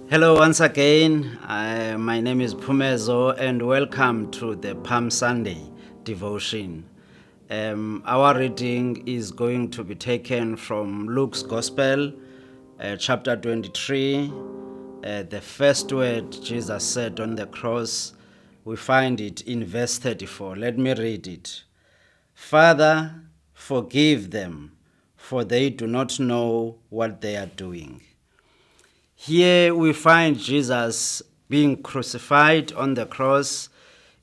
Hello once again. My name is Phumezo and welcome to the Palm Sunday devotion. Our reading is going to be taken from Luke's Gospel, chapter 23. The first word Jesus said on the cross, we find it in verse 34. Let me read it. Father, forgive them, for they do not know what they are doing. Here we find Jesus being crucified on the cross.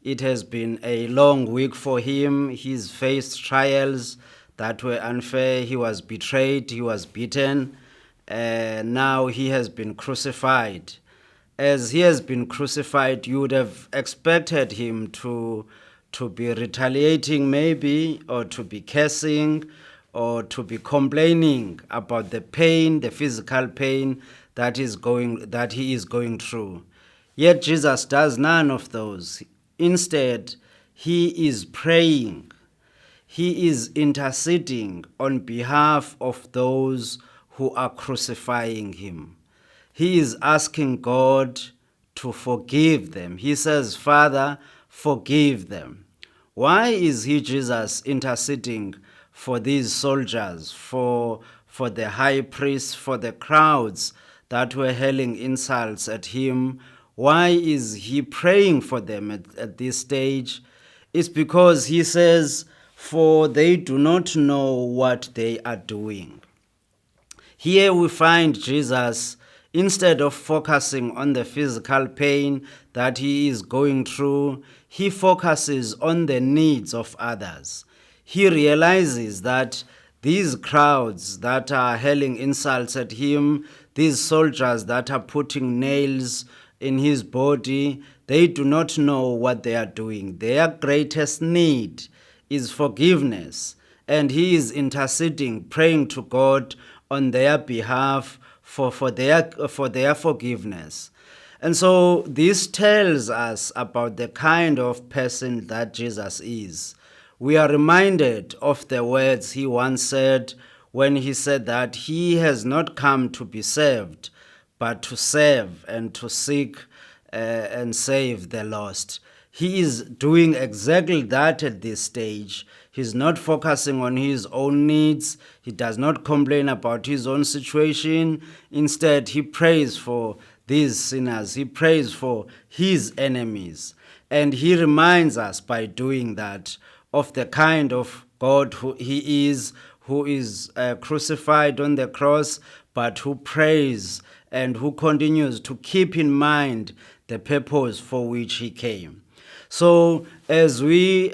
It has been a long week for him. He's faced trials that were unfair. He was betrayed. He was beaten. Now he has been crucified. As he has been crucified, you would have expected him to be retaliating maybe, or to be cursing, or to be complaining about the pain, the physical pain that he is going through. Yet Jesus does none of those. Instead, he is praying. He is interceding on behalf of those who are crucifying him. He is asking God to forgive them. He says, Father, forgive them. Why is Jesus, interceding for these soldiers, for the high priest, for the crowds that were hurling insults at him? Why is he praying for them at this stage? It's because he says, for they do not know what they are doing. Here we find Jesus, instead of focusing on the physical pain that he is going through, he focuses on the needs of others. He realizes that these crowds that are hurling insults at him, these soldiers that are putting nails in his body, they do not know what they are doing. Their greatest need is forgiveness, and he is interceding, praying to God on their behalf for their forgiveness. And so this tells us about the kind of person that Jesus is. We are reminded of the words he once said when he said that he has not come to be served, but to serve and to seek and save the lost. He is doing exactly that at this stage. He's not focusing on his own needs. He does not complain about his own situation. Instead, he prays for these sinners. He prays for his enemies. And he reminds us by doing that of the kind of God who is crucified on the cross, but who prays and who continues to keep in mind the purpose for which he came. So as we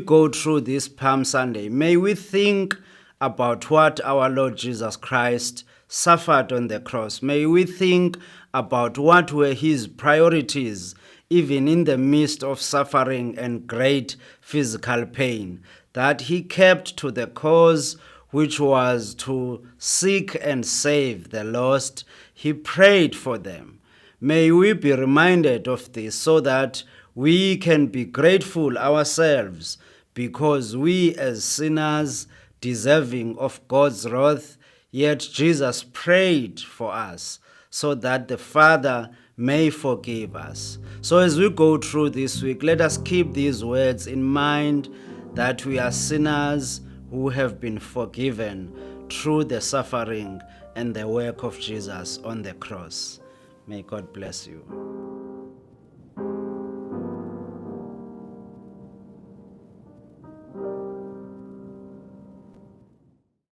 go through this Palm Sunday, may we think about what our Lord Jesus Christ suffered on the cross. May we think about what were his priorities, even in the midst of suffering and great physical pain, that he kept to the cause, which was to seek and save the lost. He prayed for them. May we be reminded of this so that we can be grateful ourselves, because we as sinners deserving of God's wrath, yet Jesus prayed for us so that the Father may forgive us. So as we go through this week, let us keep these words in mind, that we are sinners who have been forgiven through the suffering and the work of Jesus on the cross. May God bless you.